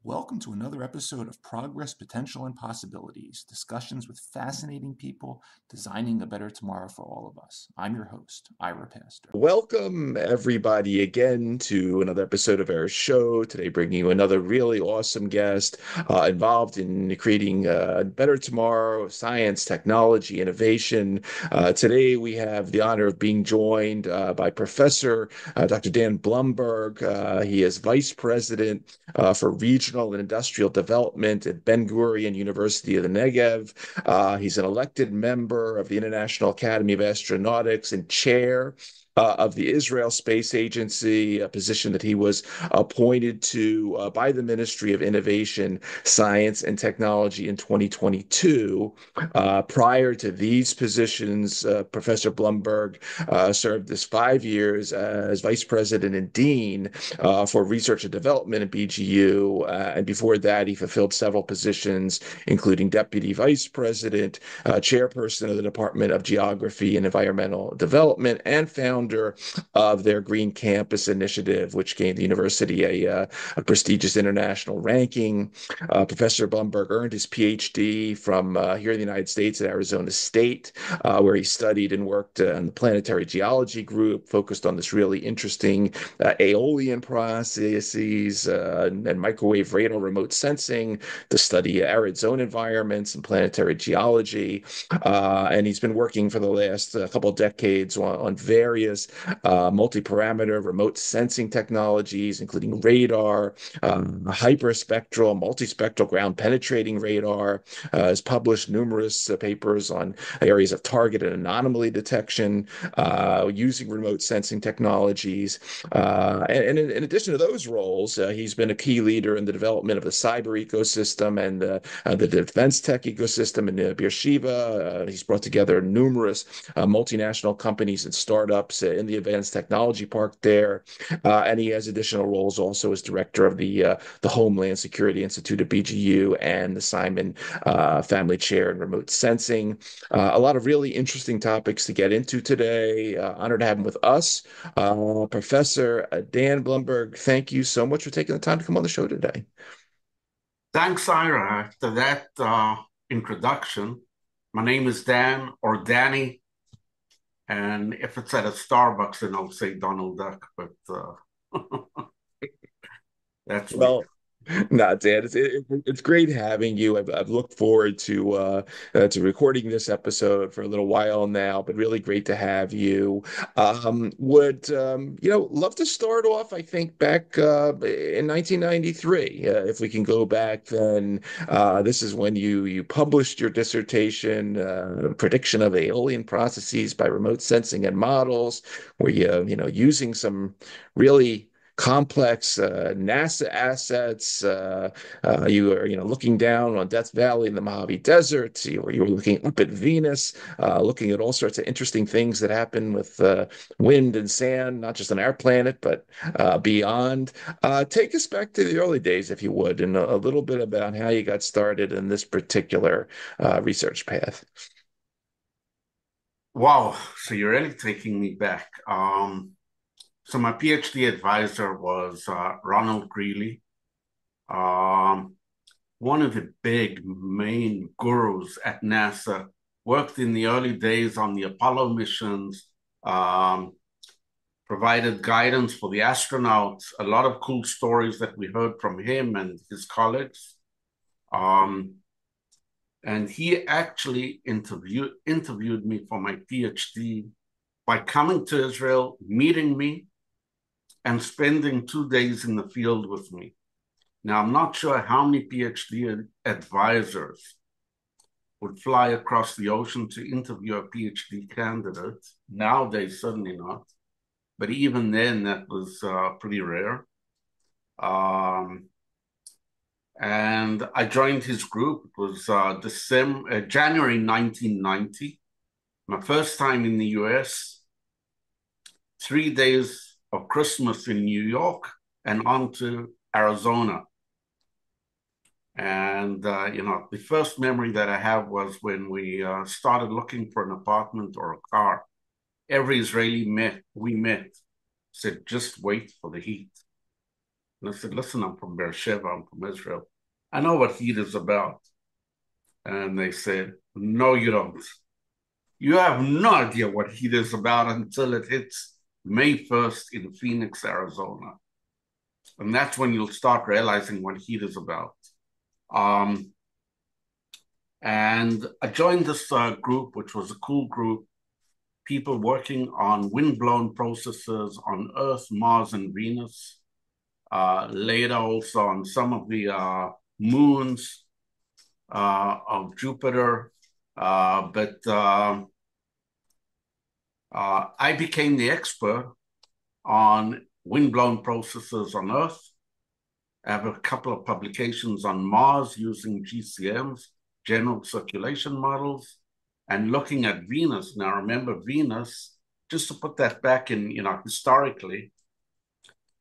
Welcome to another episode of Progress, Potential, and Possibilities, discussions with fascinating people designing a better tomorrow for all of us. I'm your host, Ira Pastor. Welcome, everybody, again to another episode of our show. Today, bringing you another really awesome guest involved in creating a better tomorrow, science, technology, innovation. Today, we have the honor of being joined by Professor Dr. Dan Blumberg. He is Vice President for Regional and Industrial Development at Ben-Gurion University of the Negev. He's an elected member of the International Academy of Astronautics and chair of the Israel Space Agency, a position that he was appointed to by the Ministry of Innovation, Science, and Technology in 2022. Prior to these positions, Professor Blumberg served as 5 years as Vice President and Dean for Research and Development at BGU. And before that, he fulfilled several positions, including Deputy Vice President, Chairperson of the Department of Geography and Environmental Development, and founder of their Green Campus Initiative, which gained the university a prestigious international ranking. Professor Blumberg earned his Ph.D. from here in the United States at Arizona State, where he studied and worked in the Planetary Geology Group, focused on this really interesting aeolian processes and microwave radar remote sensing to study arid zone environments and planetary geology. And he's been working for the last couple of decades on various multi-parameter remote sensing technologies, including radar, hyperspectral, multi-spectral ground penetrating radar, has published numerous papers on areas of target and anomaly detection using remote sensing technologies. And in addition to those roles, he's been a key leader in the development of the cyber ecosystem and the defense tech ecosystem in Beersheba. He's brought together numerous multinational companies and startups in the Advanced Technology Park there. And he has additional roles also as director of the Homeland Security Institute at BGU and the Simon Family Chair in Remote Sensing. A lot of really interesting topics to get into today. Honored to have him with us. Professor Dan Blumberg, thank you so much for taking the time to come on the show today. Thanks, Ira. After that introduction, my name is Dan or Danny. And if it's at a Starbucks, then I'll say Donald Duck, but that's well. No, Dan, it's great having you. I've looked forward to recording this episode for a little while now, but really great to have you. Would love to start off, I think, back in 1993. If we can go back then, this is when you published your dissertation, prediction of aeolian processes by remote sensing and models, where using some really complex NASA assets. You were, looking down on Death Valley in the Mojave Desert. You were looking up at Venus, looking at all sorts of interesting things that happen with wind and sand, not just on our planet, but beyond. Take us back to the early days, if you would, and a little bit about how you got started in this particular research path. Wow, so you're really taking me back. So my PhD advisor was Ronald Greeley, one of the big main gurus at NASA, worked in the early days on the Apollo missions, provided guidance for the astronauts, a lot of cool stories that we heard from him and his colleagues. And he actually interviewed me for my PhD by coming to Israel, meeting me, and spending 2 days in the field with me. Now, I'm not sure how many PhD advisors would fly across the ocean to interview a PhD candidate. Nowadays, certainly not. But even then, that was pretty rare. And I joined his group. It was January 1990, my first time in the US, 3 days of Christmas in New York and on to Arizona. And, the first memory that I have was when we started looking for an apartment or a car. Every Israeli we met said, just wait for the heat. And I said, listen, I'm from Beersheba, I'm from Israel. I know what heat is about. And they said, no, you don't. You have no idea what heat is about until it hits May 1st in Phoenix, Arizona. And that's when you'll start realizing what heat is about. And I joined this group, which was a cool group, people working on wind-blown processes on Earth, Mars, and Venus. Later also on some of the moons of Jupiter. But I became the expert on wind-blown processes on Earth. I have a couple of publications on Mars using GCMs, general circulation models, and looking at Venus. Now, remember Venus, just to put that back in, historically,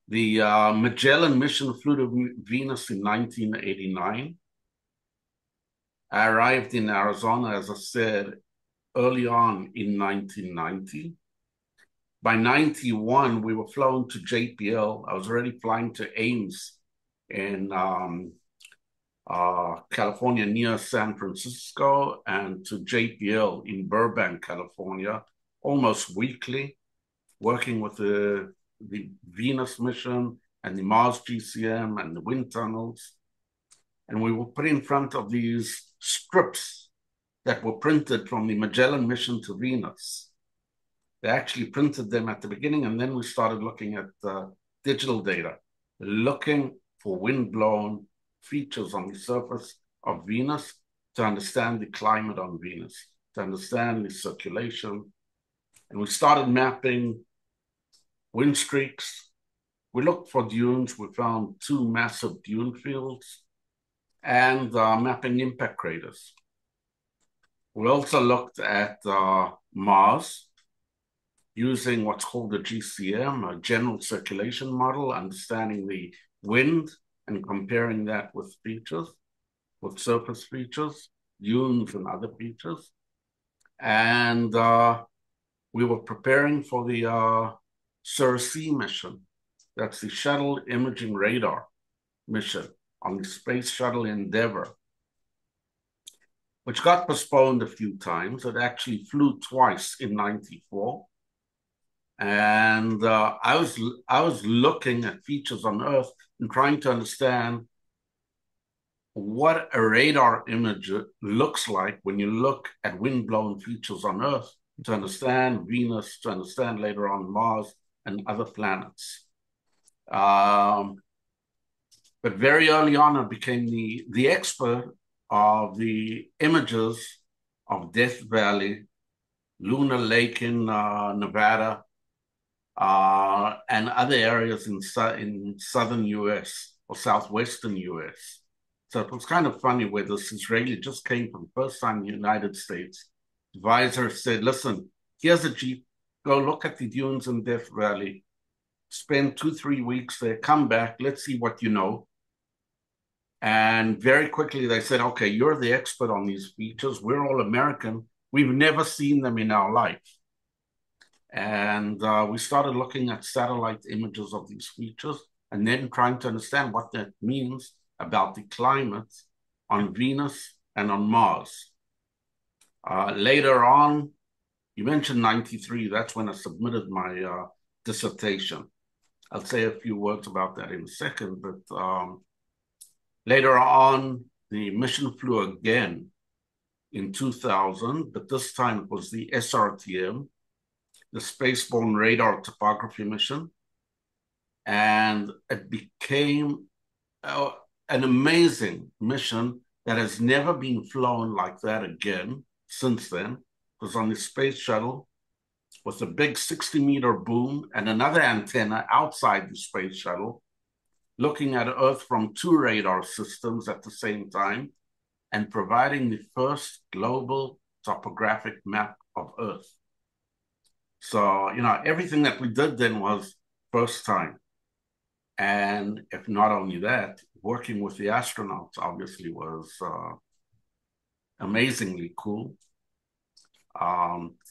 the Magellan mission flew to Venus in 1989. I arrived in Arizona, as I said, early on in 1990. By 91, we were flown to JPL. I was already flying to Ames in California near San Francisco, and to JPL in Burbank, California, almost weekly, working with the Venus mission and the Mars GCM and the wind tunnels. And we were put in front of these strips that were printed from the Magellan mission to Venus. They actually printed them at the beginning, and then we started looking at digital data, looking for wind-blown features on the surface of Venus to understand the climate on Venus, to understand the circulation. And we started mapping wind streaks. We looked for dunes. We found 2 massive dune fields, and mapping impact craters. We also looked at Mars using what's called a GCM, a general circulation model, understanding the wind and comparing that with features, with surface features, dunes and other features. And we were preparing for the SRTM mission. That's the Shuttle Imaging Radar mission on the Space Shuttle Endeavour, which got postponed a few times. It actually flew twice in 94. And I was looking at features on Earth and trying to understand what a radar image looks like when you look at wind-blown features on Earth, to understand Venus, to understand later on Mars and other planets. But very early on, I became the expert of the images of Death Valley, Lunar Lake in Nevada, and other areas in southern US or southwestern US. So it was kind of funny where this Israeli just came for the first time in the United States. Advisor said, listen, here's a Jeep, go look at the dunes in Death Valley, spend 2-3 weeks there, come back, let's see what you know. And very quickly they said, okay, you're the expert on these features. We're all American. We've never seen them in our life. And we started looking at satellite images of these features and then trying to understand what that means about the climate on Venus and on Mars. Later on, you mentioned 93, that's when I submitted my dissertation. I'll say a few words about that in a second, but later on, the mission flew again in 2000, but this time it was the SRTM. the Spaceborne Radar Topography mission, and it became an amazing mission that has never been flown like that again since then. It was on the space shuttle with a big 60-meter boom and another antenna outside the space shuttle, looking at Earth from two radar systems at the same time and providing the first global topographic map of Earth. So, everything that we did then was first time. And if not only that, working with the astronauts obviously was amazingly cool.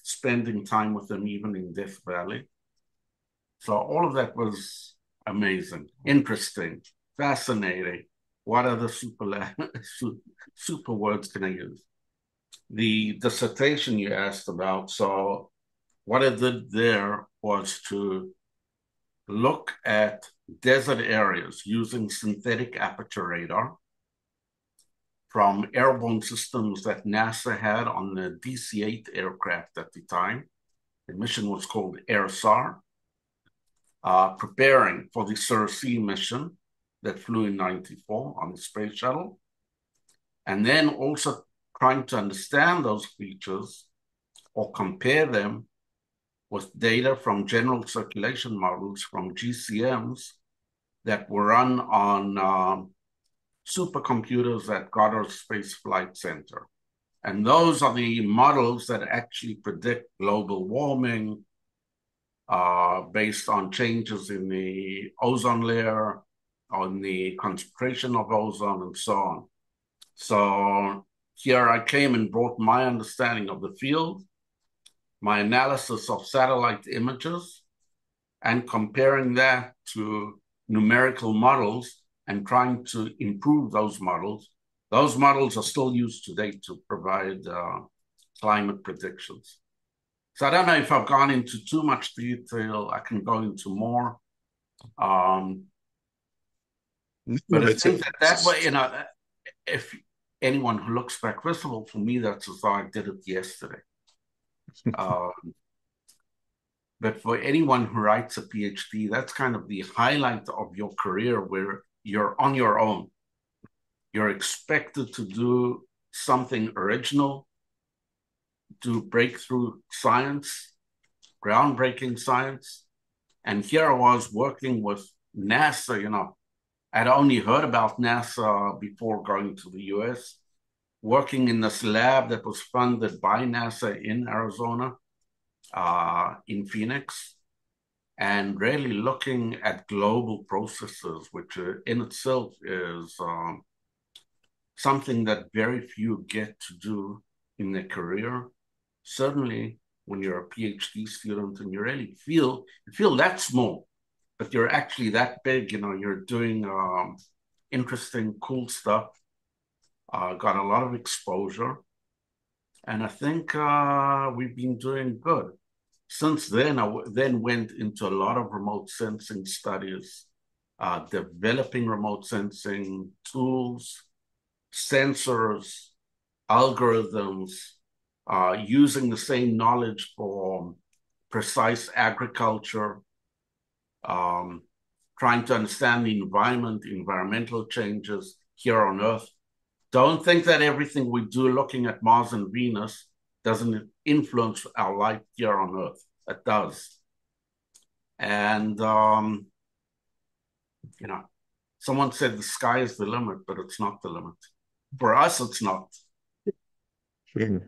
Spending time with them even in Death Valley. So all of that was amazing, interesting, fascinating. What other super words can I use? The dissertation you asked about. So what I did there was to look at desert areas using synthetic aperture radar from airborne systems that NASA had on the DC-8 aircraft at the time. The mission was called AIR-SAR, preparing for the SRTM mission that flew in 94 on the space shuttle, and then also trying to understand those features or compare them with data from general circulation models from GCMs that were run on supercomputers at Goddard Space Flight Center. And those are the models that actually predict global warming based on changes in the ozone layer, on the concentration of ozone, and so on. So here I came and brought my understanding of the field, my analysis of satellite images, and comparing that to numerical models and trying to improve those models. Those models are still used today to provide climate predictions. So I don't know if I've gone into too much detail. I can go into more. But I think that way, if anyone who looks back, first of all, for me, that's as though I did it yesterday. But for anyone who writes a PhD, that's kind of the highlight of your career where you're on your own. You're expected to do something original, do breakthrough science, groundbreaking science. And here I was working with NASA, I'd only heard about NASA before going to the US, working in this lab that was funded by NASA in Arizona, in Phoenix, and really looking at global processes, which in itself is something that very few get to do in their career. Certainly when you're a PhD student and you really feel that small, but you're actually that big, you're doing interesting, cool stuff, got a lot of exposure. And I think we've been doing good. Since then, I then went into a lot of remote sensing studies, developing remote sensing tools, sensors, algorithms, using the same knowledge for precise agriculture, trying to understand the environment, environmental changes here on Earth. Don't think that everything we do looking at Mars and Venus doesn't influence our life here on Earth. It does. And, someone said the sky is the limit, but it's not the limit. For us, it's not. Dan,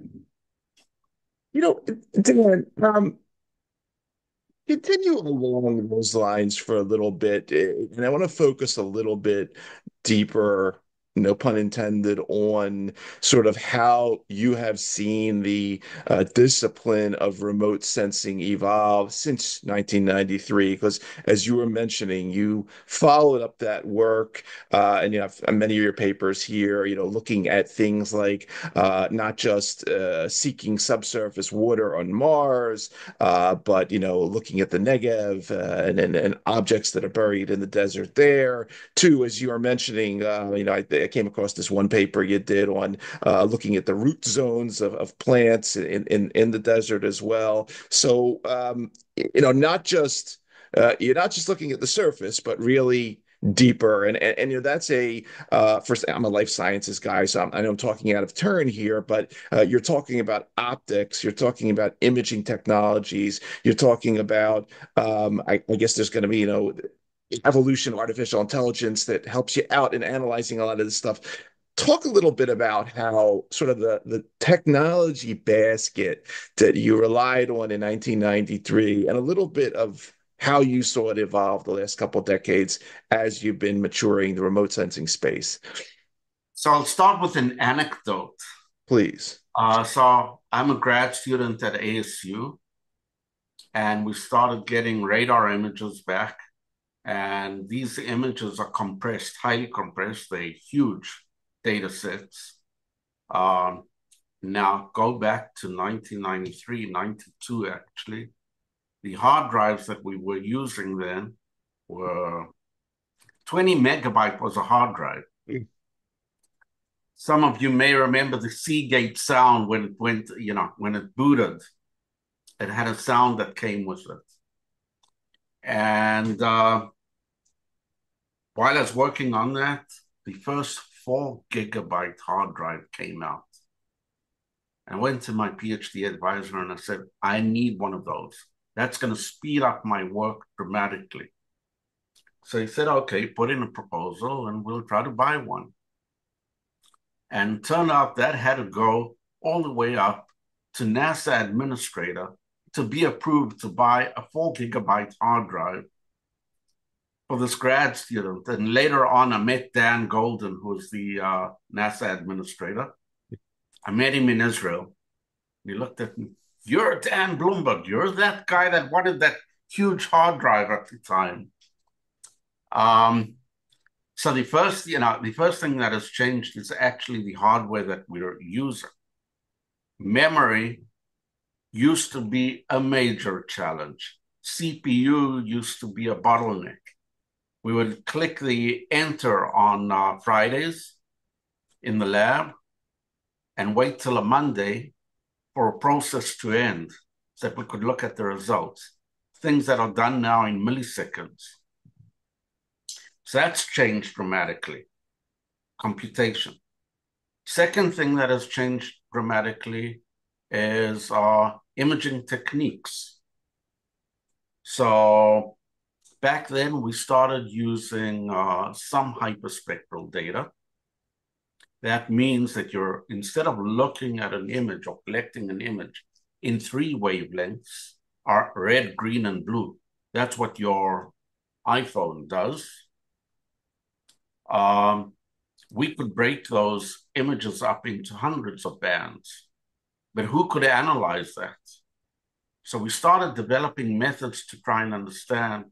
continue along those lines for a little bit, and I want to focus a little bit deeper, no pun intended, on sort of how you have seen the discipline of remote sensing evolve since 1993. Because as you were mentioning, you followed up that work, and you have many of your papers here, looking at things like not just seeking subsurface water on Mars, but looking at the Negev and objects that are buried in the desert there. Too, as you are mentioning, I I came across this one paper you did on looking at the root zones of plants in the desert as well. So, not just you're not just looking at the surface, but really deeper. And that's first, I'm a life sciences guy, so I know I'm talking out of turn here, but you're talking about optics, you're talking about imaging technologies, you're talking about, I guess there's going to be, evolution of artificial intelligence that helps you out in analyzing a lot of this stuff. Talk a little bit about how sort of the technology basket that you relied on in 1993 and a little bit of how you saw it evolve the last couple of decades as you've been maturing the remote sensing space. So I'll start with an anecdote. Please. So I'm a grad student at ASU, and we started getting radar images back. And these images are compressed, highly compressed. They're huge data sets. Now go back to 1993, 92 actually. The hard drives that we were using then were 20 megabyte was a hard drive. Some of you may remember the Seagate sound when it went, when it booted. It had a sound that came with it. And while I was working on that, the first 4 gigabyte hard drive came out. I went to my PhD advisor and I said, I need one of those. That's going to speed up my work dramatically. So he said, okay, put in a proposal and we'll try to buy one. And turned out that had to go all the way up to NASA administrator to be approved to buy a 4 gigabyte hard drive for this grad student. And later on, I met Dan Golden, who was the NASA administrator. I met him in Israel. He looked at me, you're Dan Blumberg. You're that guy that wanted that huge hard drive at the time. So the first thing that has changed is actually the hardware that we're using. Memory used to be a major challenge. CPU used to be a bottleneck. We would click the enter on Fridays in the lab and wait till a Monday for a process to end so that we could look at the results. Things that are done now in milliseconds. So that's changed dramatically. Computation. Second thing that has changed dramatically is imaging techniques. So back then we started using some hyperspectral data. That means that instead of looking at an image or collecting an image in 3 wavelengths, are red, green, and blue. That's what your iPhone does. We could break those images up into hundreds of bands, but who could analyze that? So we started developing methods to try and understand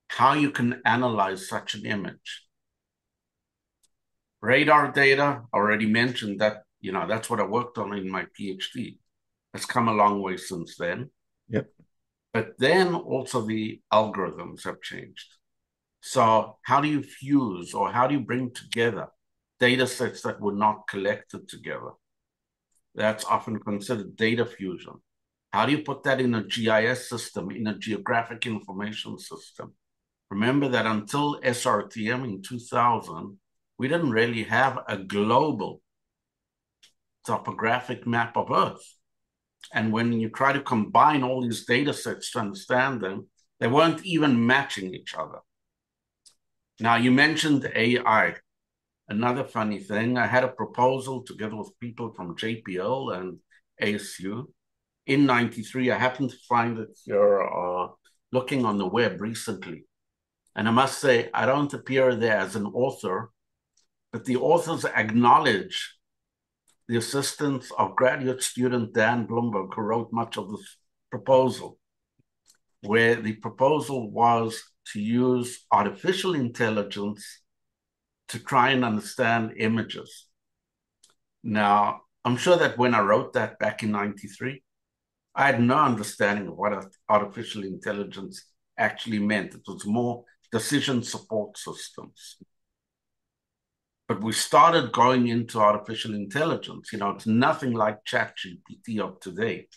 how you can analyze such an image. Radar data, already mentioned that, that's what I worked on in my PhD. It's come a long way since then. Yep. But then also the algorithms have changed. So how do you fuse or how do you bring together data sets that were not collected together? That's often considered data fusion. How do you put that in a GIS system, in a geographic information system? Remember that until SRTM in 2000, we didn't really have a global topographic map of Earth. And when you try to combine all these data sets to understand them, they weren't even matching each other. Now, you mentioned AI. Another funny thing, I had a proposal together with people from JPL and ASU. In 93, I happened to find that you're looking on the web recently. And I must say, I don't appear there as an author, but the authors acknowledge the assistance of graduate student Dan Blumberg, who wrote much of this proposal, where the proposal was to use artificial intelligence to try and understand images. Now, I'm sure that when I wrote that back in 93, I had no understanding of what artificial intelligence actually meant. It was more decision support systems. But we started going into artificial intelligence. It's nothing like ChatGPT of today,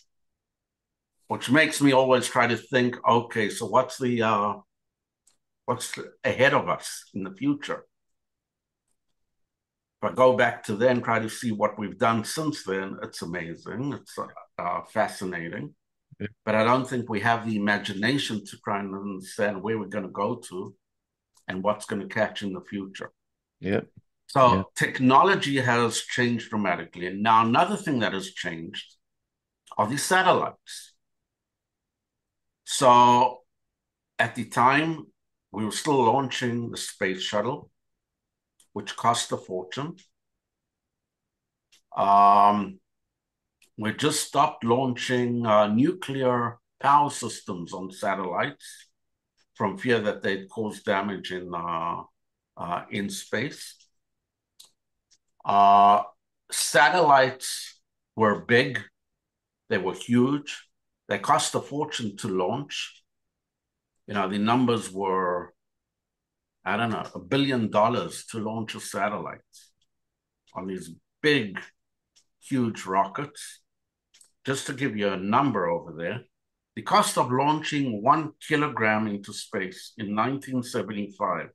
which makes me always try to think, okay, so what's ahead of us in the future? If I go back to then, try to see what we've done since then, it's amazing. It's fascinating. Yeah. But I don't think we have the imagination to try and understand where we're going to go to and what's going to catch in the future. Yeah. So technology has changed dramatically. And now another thing that has changed are these satellites. So at the time, we were still launching the space shuttle, which cost a fortune. We just stopped launching nuclear power systems on satellites from fear that they'd cause damage in space. Satellites were big, they were huge, they cost a fortune to launch. The numbers were, I don't know, $1 billion to launch a satellite on these big, huge rockets. Just to give you a number over there, the cost of launching 1 kilogram into space in 1975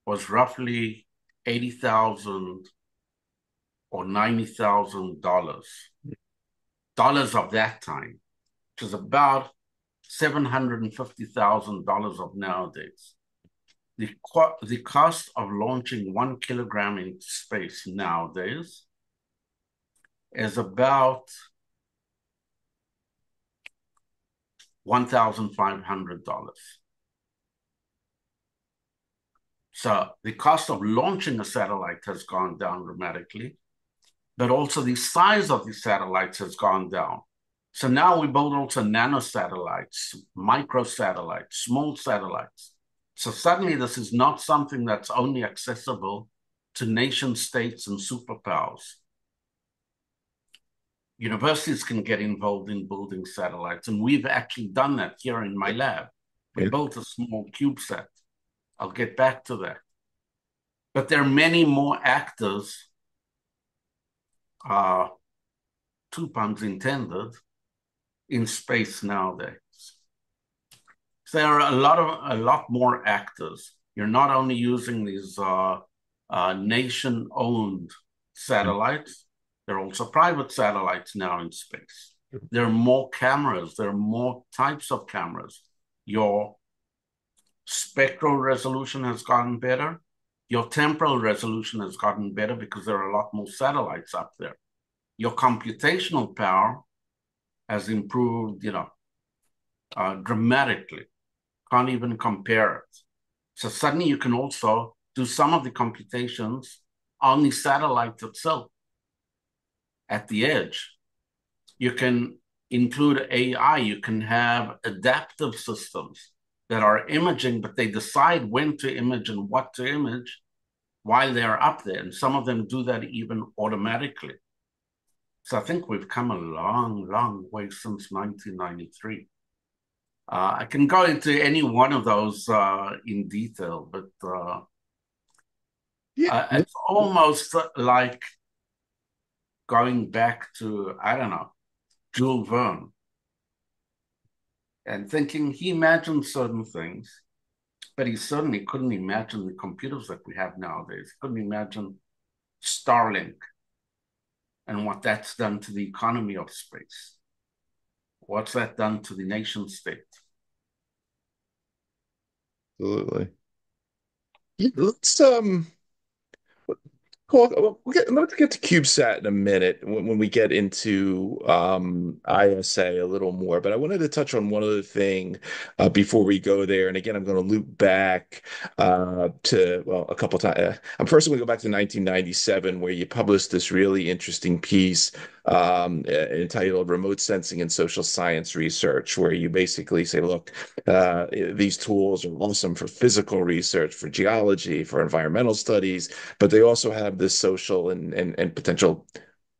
was roughly $80,000 or $90,000. Dollars of that time, which is about $750,000 of nowadays. The cost of launching 1 kilogram into space nowadays is about $1,500. So the cost of launching a satellite has gone down dramatically, but also the size of the satellites has gone down. So now we build also nanosatellites, microsatellites, small satellites. So suddenly this is not something that's only accessible to nation states and superpowers. Universities can get involved in building satellites, and we've actually done that here in my lab. We built a small CubeSat. I'll get back to that. But there are many more actors, 2 puns intended, in space nowadays. So there are a lot more actors. You're not only using these nation-owned satellites, there are also private satellites now in space. There are more cameras. There are more types of cameras. Your spectral resolution has gotten better. Your temporal resolution has gotten better because there are a lot more satellites up there. Your computational power has improved, dramatically. Can't even compare it. So suddenly you can also do some of the computations on the satellite itself at the edge. You can include AI. You can have adaptive systems that are imaging, but they decide when to image and what to image while they're up there. And some of them do that even automatically. So I think we've come a long, long way since 1993. I can go into any one of those in detail, but it's almost like going back to, I don't know, Jules Verne and thinking he imagined certain things, but he certainly couldn't imagine the computers that we have nowadays. He couldn't imagine Starlink and what that's done to the economy of space. What's that done to the nation state? Absolutely. Let's Cool. Let's get to CubeSat in a minute when we get into ISA a little more. But I wanted to touch on one other thing before we go there. And again, I'm going to loop back to, well, a couple times. I'm first going to go back to 1997, where you published this really interesting piece entitled Remote Sensing and Social Science Research, where you basically say, look, these tools are awesome for physical research, for geology, for environmental studies, but they also have this social and potential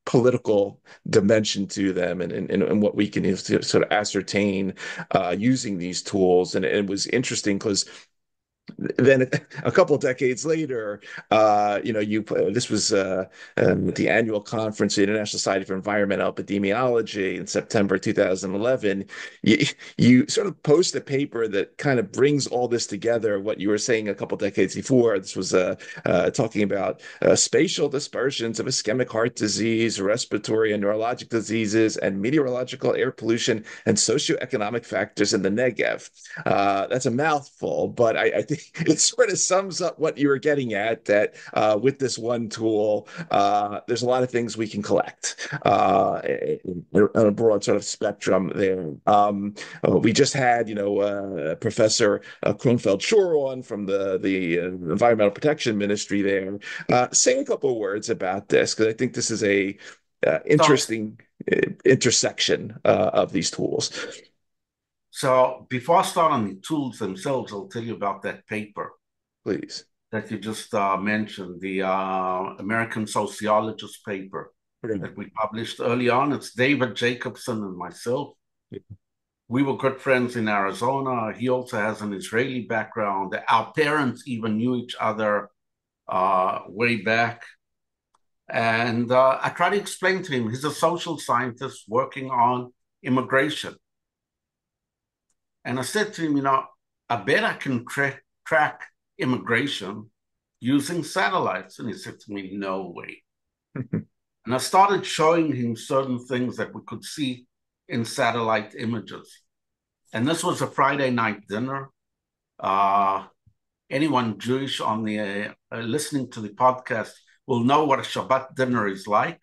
political dimension to them, and what we can sort of ascertain using these tools. And it was interesting because then a couple of decades later, this was the annual conference of the International Society for Environmental Epidemiology in September 2011. You, you sort of post a paper that kind of brings all this together. What you were saying a couple of decades before, this was talking about spatial dispersions of ischemic heart disease, respiratory and neurologic diseases, and meteorological air pollution and socioeconomic factors in the Negev. That's a mouthful, but I think it sort of sums up what you were getting at, that with this one tool, there's a lot of things we can collect on a broad sort of spectrum there. We just had, Professor Kronfeld-Schor on from the Environmental Protection Ministry there, saying a couple of words about this, because I think this is a interesting intersection of these tools. So before I start on the tools themselves, I'll tell you about that paper. Please. That you just mentioned, the American sociologist paper that we published early on. It's David Jacobson and myself. We were good friends in Arizona. He also has an Israeli background. Our parents even knew each other way back. And I tried to explain to him, he's a social scientist working on immigration. And I said to him, I bet I can track immigration using satellites. And he said to me, no way. And I started showing him certain things that we could see in satellite images. And this was a Friday night dinner. Anyone Jewish on the listening to the podcast will know what a Shabbat dinner is like.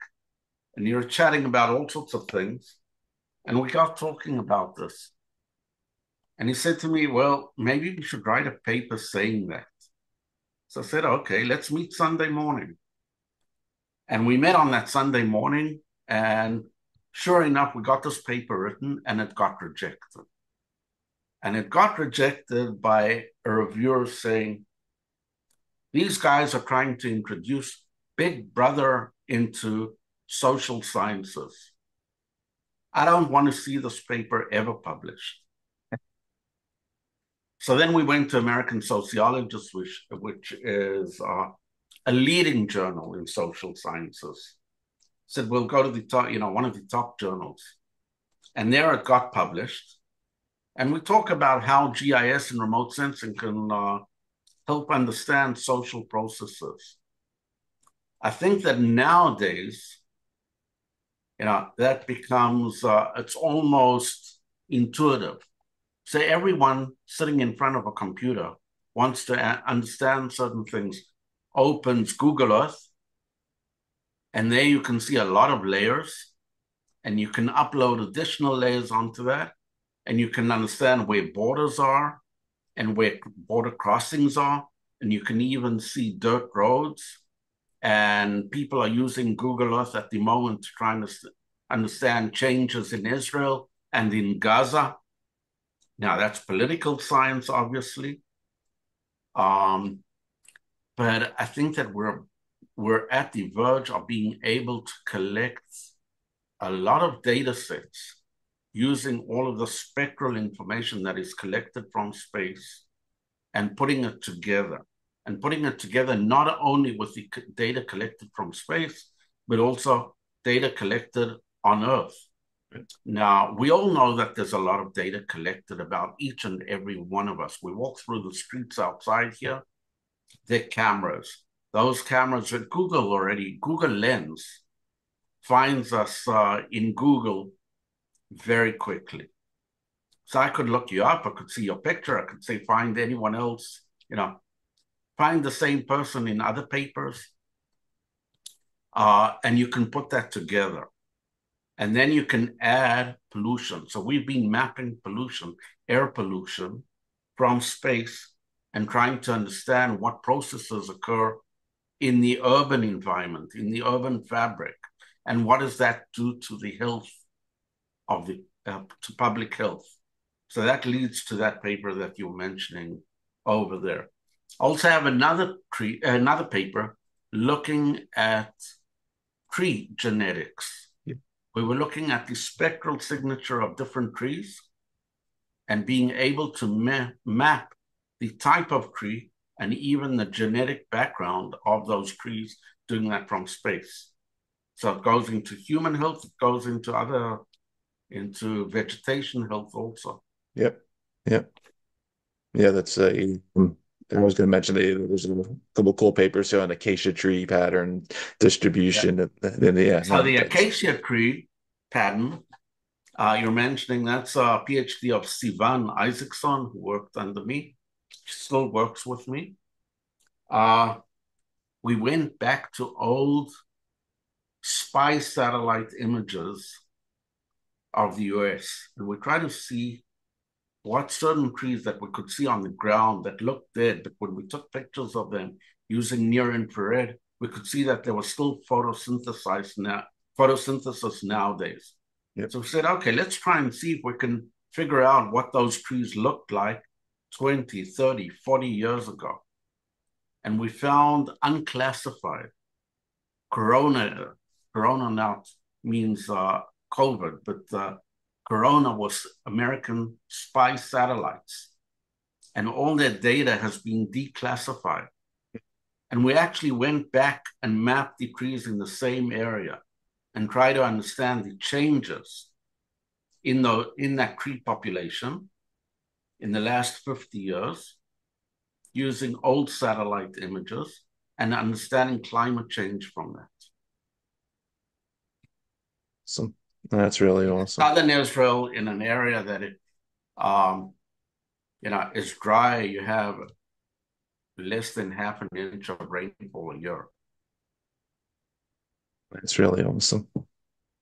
And you're chatting about all sorts of things. And we got talking about this. And he said to me, well, maybe we should write a paper saying that. So I said, okay, let's meet Sunday morning. And we met on that Sunday morning. And sure enough, we got this paper written and it got rejected. And it got rejected by a reviewer saying, these guys are trying to introduce Big Brother into social sciences. I don't want to see this paper ever published. So then we went to American Sociologist, which is a leading journal in social sciences. Said, we'll go to the top, one of the top journals. And there it got published. And we talk about how GIS and remote sensing can help understand social processes. I think that nowadays, that becomes, it's almost intuitive. So everyone sitting in front of a computer wants to understand certain things, opens Google Earth, and there you can see a lot of layers, and you can upload additional layers onto that, and you can understand where borders are and where border crossings are, and you can even see dirt roads. And people are using Google Earth at the moment to try and understand changes in Israel and in Gaza. Now, that's political science, obviously. But I think that we're at the verge of being able to collect a lot of data sets using all of the spectral information that is collected from space and putting it together. And putting it together not only with the data collected from space, but also data collected on Earth. Now, we all know that there's a lot of data collected about each and every one of us. We walk through the streets outside here, they're cameras. Those cameras at Google already, Google Lens finds us in Google very quickly. So I could look you up, I could see your picture, I could say, find anyone else, find the same person in other papers, and you can put that together. And then you can add pollution. So we've been mapping pollution, air pollution from space and trying to understand what processes occur in the urban environment, in the urban fabric, and what does that do to the health of to public health. So that leads to that paper that you're mentioning over there. Also have another paper looking at tree genetics. We were looking at the spectral signature of different trees and being able to map the type of tree, and even the genetic background of those trees, doing that from space. So it goes into human health, it goes into vegetation health also. Yep. Yep. Yeah, that's I was going to mention there's a couple cool papers on acacia tree pattern distribution. Yeah, So no, the that's acacia tree pattern, you're mentioning, that's a PhD of Sivan Isaacson, who worked under me. She still works with me. We went back to old spy satellite images of the US, and we tried to see what certain trees that we could see on the ground that looked dead, but when we took pictures of them using near infrared, we could see that there was still photosynthesis nowadays. yep. So we said, okay, let's try and see if we can figure out what those trees looked like 20, 30, 40 years ago. And we found unclassified corona. Corona now means COVID, but Corona was American spy satellites, and all their data has been declassified. And we actually went back and mapped the trees in the same area and tried to understand the changes in that tree population in the last 50 years using old satellite images and understanding climate change from that. So that's really awesome. Southern Israel, in an area that is dry, you have less than half an inch of rainfall a year. That's really awesome.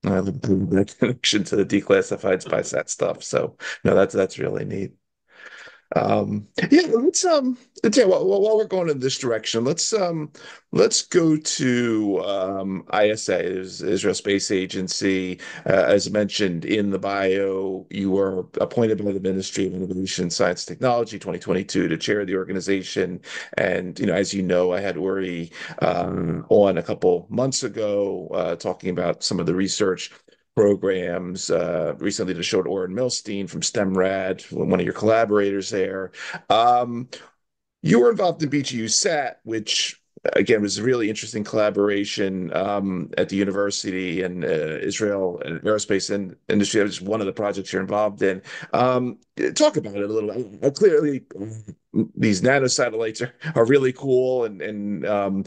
I love that connection to the declassified spy sat stuff. So no, that's really neat. Yeah, while we're going in this direction, let's go to ISA, Israel Space Agency. As mentioned in the bio, you were appointed by the Ministry of Innovation, Science, and Technology 2022 to chair the organization. And as you know, I had Uri on a couple months ago talking about some of the research programs. Recently just showed Oren Milstein from STEMRAD, one of your collaborators there. You were involved in BGUsat, which again was a really interesting collaboration at the university and Israel and aerospace industry. That was one of the projects you're involved in. Talk about it a little. Clearly, these nanosatellites are really cool, and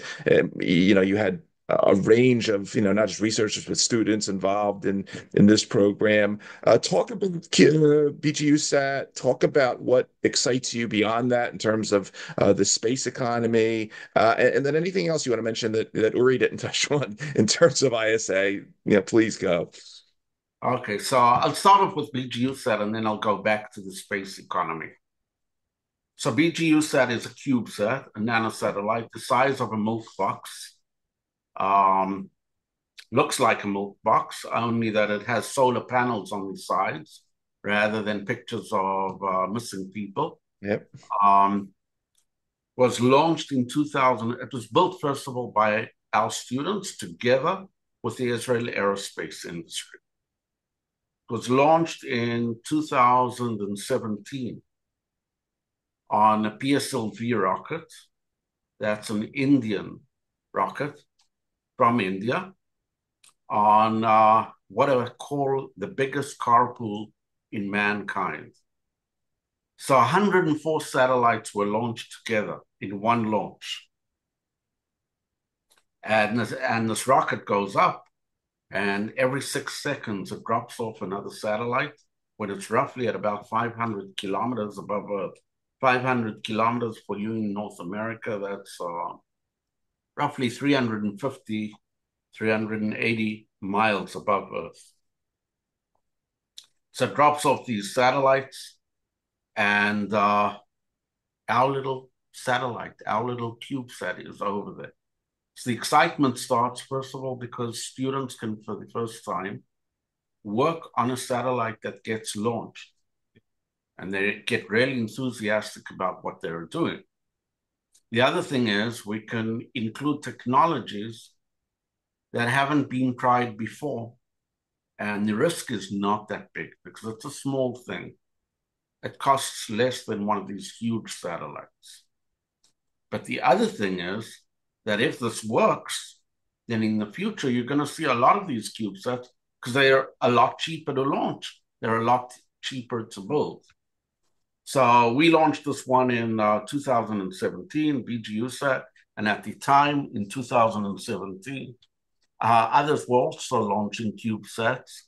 you had a range of not just researchers but students involved in this program. Talk about BGUsat. Talk about what excites you beyond that in terms of the space economy, and then anything else you want to mention that Uri didn't touch on in terms of ISA. Please go. Okay, so I'll start off with BGUsat and then I'll go back to the space economy. So BGUsat is a CubeSat, a nanosatellite, the size of a milk box. Looks like a milk box, only that it has solar panels on the sides rather than pictures of missing people. Yep. Was launched in 2000. It was built, first of all, by our students together with the Israeli aerospace industry. It was launched in 2017 on a PSLV rocket. That's an Indian rocket from India on what I call the biggest carpool in mankind. So 104 satellites were launched together in one launch. And this rocket goes up, and every 6 seconds it drops off another satellite when it's roughly at about 500 kilometers above Earth. 500 kilometers for you in North America, that's roughly 350, 380 miles above Earth. So it drops off these satellites, and our little satellite, our little CubeSat is over there. So the excitement starts, first of all, because students can, for the first time, work on a satellite that gets launched. And they get really enthusiastic about what they're doing. The other thing is we can include technologies that haven't been tried before. And the risk is not that big because it's a small thing. It costs less than one of these huge satellites. But the other thing is that if this works, then in the future, you're going to see a lot of these CubeSats because they are a lot cheaper to launch. They're a lot cheaper to build. So we launched this one in 2017, BGUsat, and at the time in 2017, others were also launching CubeSats.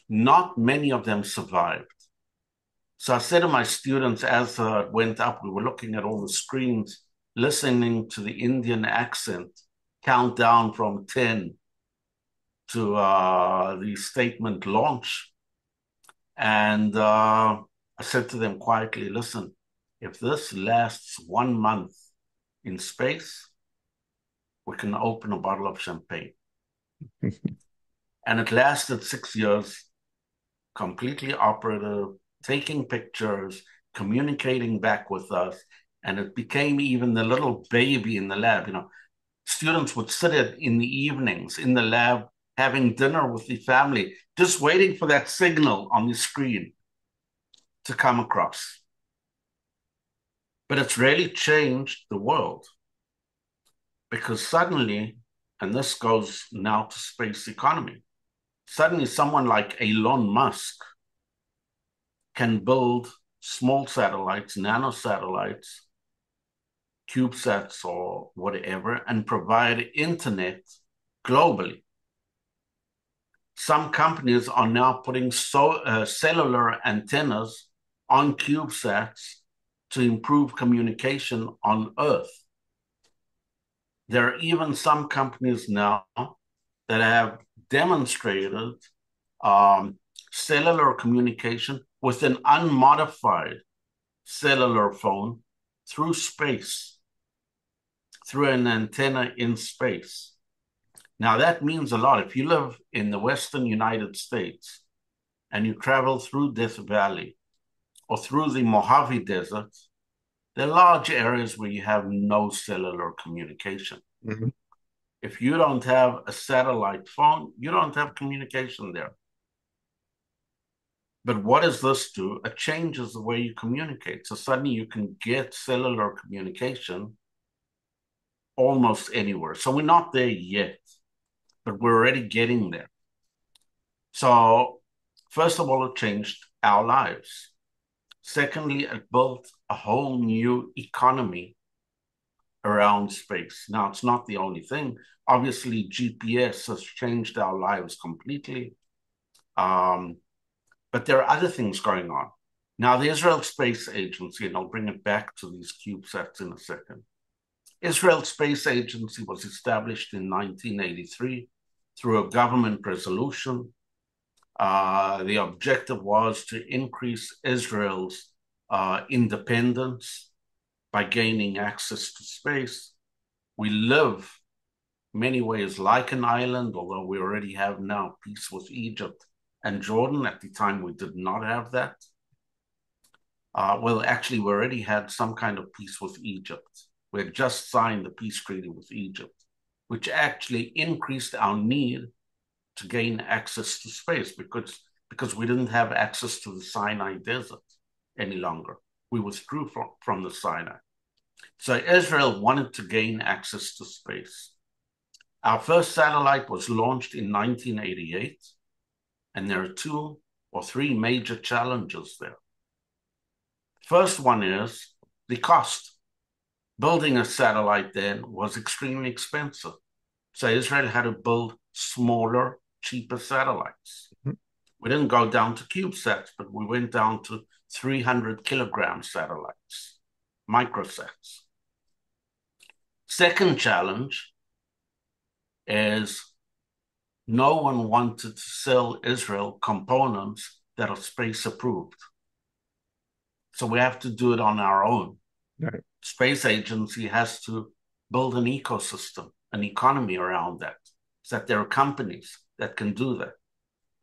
Not many of them survived. So I said to my students as it went up, we were looking at all the screens, listening to the Indian accent count down from 10 to the statement launch. And I said to them quietly, listen, if this lasts 1 month in space, we can open a bottle of champagne. And it lasted 6 years, completely operative, taking pictures, communicating back with us. And it became even the little baby in the lab. You know, students would sit in the evenings in the lab, having dinner with the family, just waiting for that signal on the screen to come across. But it's really changed the world because suddenly, and this goes now to space economy, suddenly someone like Elon Musk can build small satellites, nanosatellites, CubeSats or whatever, and provide internet globally. Some companies are now putting cellular antennas on CubeSats to improve communication on Earth. There are even some companies now that have demonstrated cellular communication with an unmodified cellular phone through space, through an antenna in space. Now, that means a lot. If you live in the Western United States and you travel through Death Valley or through the Mojave Desert, there are large areas where you have no cellular communication. Mm-hmm. If you don't have a satellite phone, you don't have communication there. But what does this do? It changes the way you communicate. So suddenly you can get cellular communication almost anywhere. So we're not there yet, but we're already getting there. So first of all, it changed our lives. Secondly, it built a whole new economy around space. Now, it's not the only thing. Obviously, GPS has changed our lives completely. But there are other things going on. Now, the Israel Space Agency, and I'll bring it back to these CubeSats in a second. Israel Space Agency was established in 1983 through a government resolution. The objective was to increase Israel's independence by gaining access to space. We live many ways like an island, although we already have now peace with Egypt and Jordan. At the time, we did not have that. Well, actually, we already had some kind of peace with Egypt. We had just signed the peace treaty with Egypt, which actually increased our need to gain access to space because we didn't have access to the Sinai Desert any longer. We withdrew from the Sinai. So Israel wanted to gain access to space. Our first satellite was launched in 1988, and there are 2 or 3 major challenges there. First one is the cost. Building a satellite then was extremely expensive. So Israel had to build smaller, cheaper satellites. Mm-hmm. We didn't go down to CubeSats, but we went down to 300 kilogram satellites, microsats. Second challenge is no one wanted to sell Israel components that are space approved. So we have to do it on our own. Right. Space agency has to build an ecosystem, an economy around that, so that there are companies that can do that.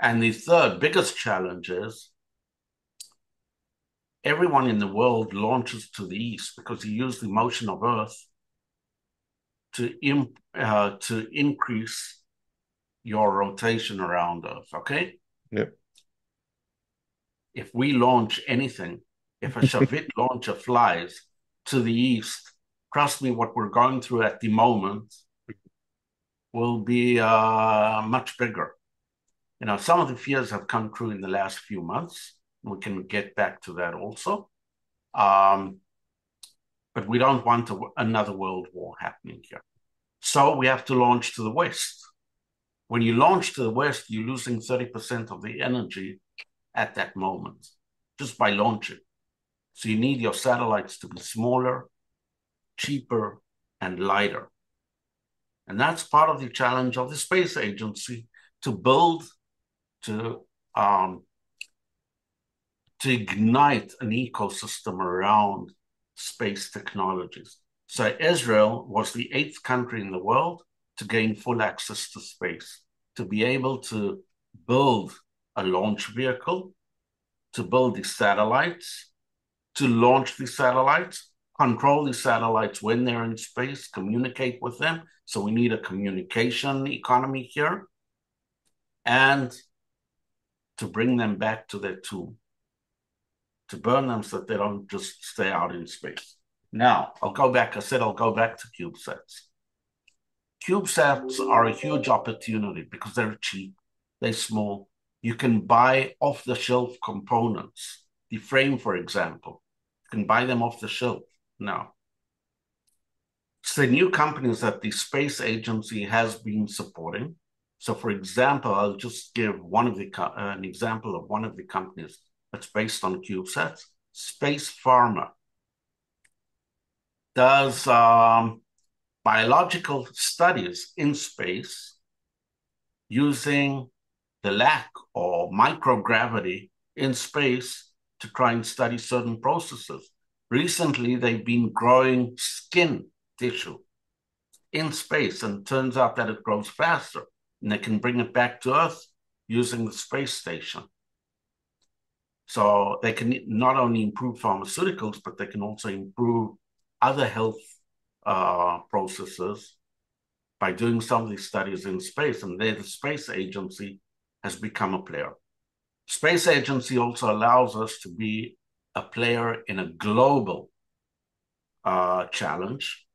And the third biggest challenge is everyone in the world launches to the east because you use the motion of Earth to increase your rotation around Earth, okay? Yep. If we launch anything If a Shavit launcher flies to the east, trust me, what we're going through at the moment will be much bigger. Some of the fears have come true in the last few months. We can get back to that also. But we don't want another world war happening here. So we have to launch to the west. When you launch to the west, you're losing 30% of the energy at that moment, just by launching. So you need your satellites to be smaller, cheaper, and lighter. And that's part of the challenge of the space agency, to build, to ignite an ecosystem around space technologies. So Israel was the 8th country in the world to gain full access to space, to be able to build a launch vehicle, to build the satellites, to launch the satellites, control the satellites when they're in space, communicate with them. So we need a communication economy here, and to bring them back to their tomb, to burn them so that they don't just stay out in space. Now, I'll go back to CubeSats. CubeSats are a huge opportunity because they're cheap, they're small. You can buy off-the-shelf components. The frame, for example, you can buy them off the shelf now. It's the new companies that the space agency has been supporting. So, for example, I'll just give an example of one of the companies that's based on CubeSats. Space Pharma does biological studies in space using the lack or microgravity in space to try and study certain processes. Recently, they've been growing skin tissue in space, and it turns out that it grows faster, and they can bring it back to Earth using the space station. So they can not only improve pharmaceuticals, but they can also improve other health processes by doing some of these studies in space. And there, the space agency has become a player. Space agency also allows us to be a player in a global challenge.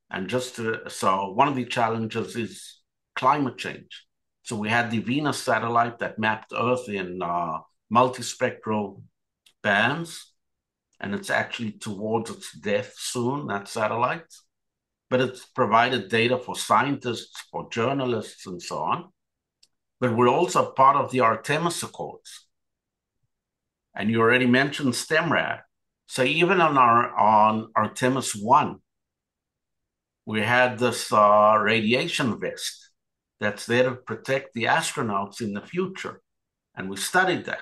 And so one of the challenges is climate change. So we had the Venus satellite that mapped Earth in multi-spectral bands, and it's actually towards its death soon, that satellite. But it's provided data for scientists, for journalists, and so on. But we're also part of the Artemis Accords. And you already mentioned STEMRAD. So even on Artemis 1, we had this radiation vest that's there to protect the astronauts in the future. And we studied that.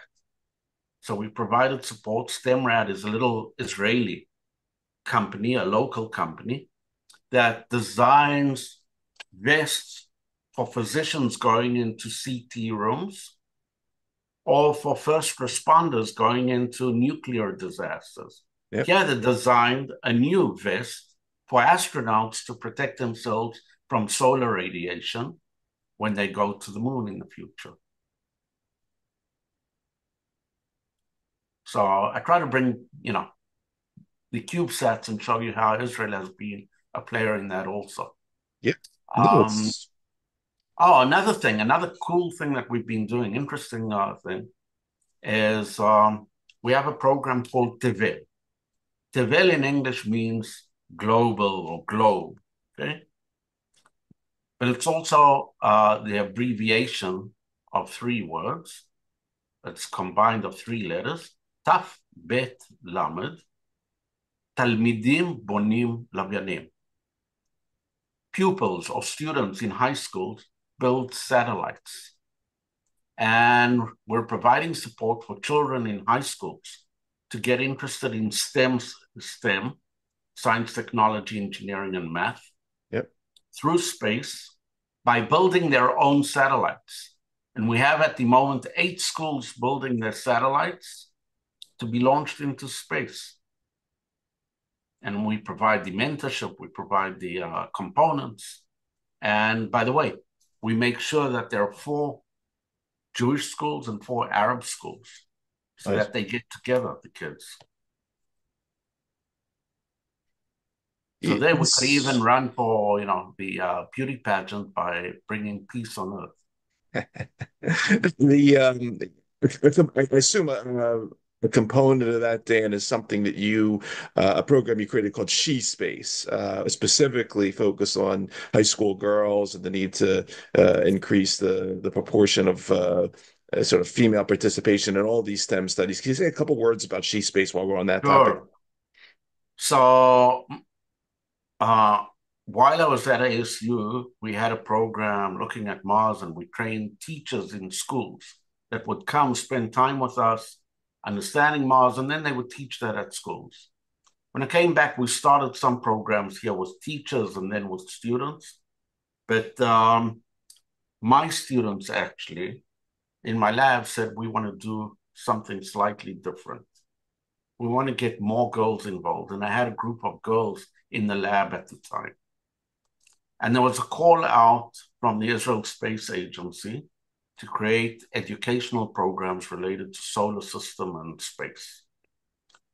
So we provided support. STEMRAD is a little Israeli company, a local company, that designs vests for physicians going into CT rooms or for first responders going into nuclear disasters. Yep. Here they designed a new vest for astronauts to protect themselves from solar radiation when they go to the moon in the future. So I try to bring, the CubeSats and show you how Israel has been a player in that also. Yeah. Another cool thing that we've been doing, interesting thing, is we have a program called Tevel. Tevel in English means global or globe, okay? But it's also the abbreviation of 3 words. It's combined of 3 letters. Taf, Bet, Lamed. Talmidim, Bonim, Lavyanim. Pupils or students in high schools build satellites. And we're providing support for children in high schools to get interested in STEM, science, technology, engineering, and math, through space by building their own satellites. And we have at the moment 8 schools building their satellites to be launched into space. And we provide the mentorship, we provide the components. And by the way, we make sure that there are 4 Jewish schools and 4 Arab schools. so that they get together, the kids. So then we could even run for, the beauty pageant by bringing peace on Earth. I assume a component of that, Dan, is something that a program you created called She Space, specifically focused on high school girls and the need to increase the proportion of sort of female participation in all these STEM studies. Can you say a couple words about She Space while we're on that topic? Sure. So while I was at ASU, we had a program looking at Mars, and we trained teachers in schools that would come spend time with us, understanding Mars, and then they would teach that at schools. When I came back, we started some programs here with teachers and then with students. But my students actually, in my lab, said we want to do something slightly different. We want to get more girls involved. And I had a group of girls in the lab at the time. And there was a call out from the Israel Space Agency to create educational programs related to solar system and space.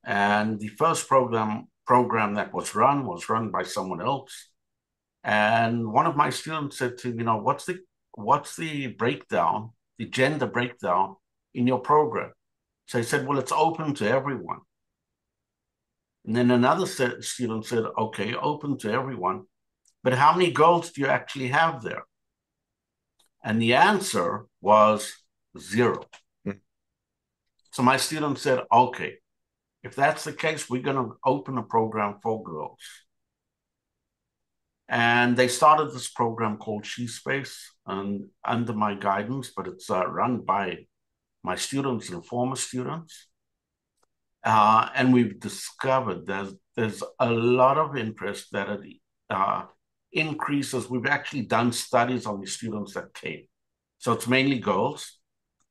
And the first program that was run by someone else. And one of my students said to me, what's the breakdown, the gender breakdown in your program? So I said, well, it's open to everyone. And then another student said, okay, open to everyone, but how many girls do you actually have there? And the answer was 0. So my student said, okay, if that's the case, we're going to open a program for girls. And they started this program called She Space, and under my guidance, but it's run by my students and former students. And we've discovered there's a lot of interest that it increases. We've actually done studies on the students that came. So it's mainly girls.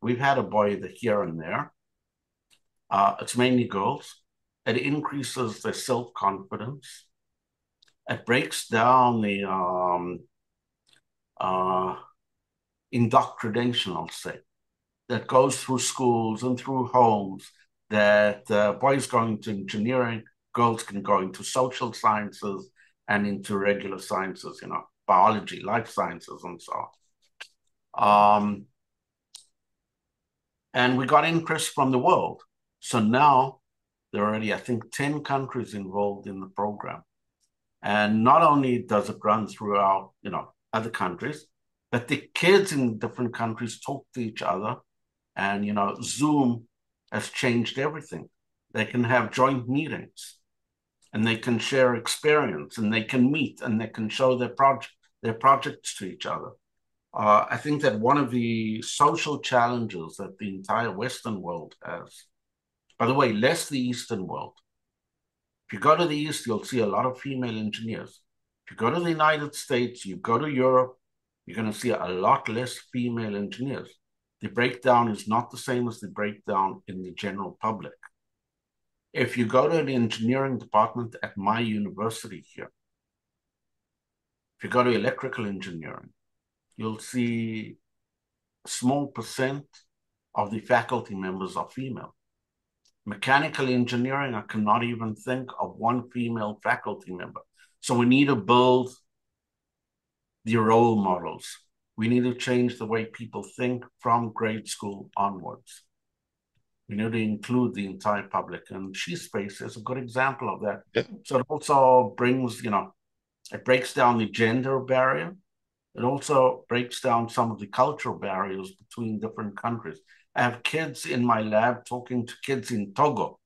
We've had a boy here and there. It's mainly girls. It increases their self-confidence. It breaks down the indoctrination, I'll say, that goes through schools and through homes, that boys go into engineering, girls can go into social sciences and into regular sciences, biology, life sciences, and so on. And we got interest from the world. So now there are already, I think, 10 countries involved in the program. And not only does it run throughout, other countries, but the kids in different countries talk to each other. And, Zoom has changed everything. They can have joint meetings, and they can share experience, and they can meet, and they can show their projects to each other. I think that one of the social challenges that the entire Western world has, by the way, less the Eastern world. If you go to the East, you'll see a lot of female engineers. If you go to the United States, you go to Europe, you're going to see a lot less female engineers. The breakdown is not the same as the breakdown in the general public. If you go to an engineering department at my university here, if you go to electrical engineering, you'll see a small percent of the faculty members are female. Mechanical engineering, I cannot even think of one female faculty member. So we need to build the role models. We need to change the way people think from grade school onwards. We need to include the entire public, and She Space is a good example of that. Yeah. So it also brings, it breaks down the gender barrier. It also breaks down some of the cultural barriers between different countries. I have kids in my lab talking to kids in Togo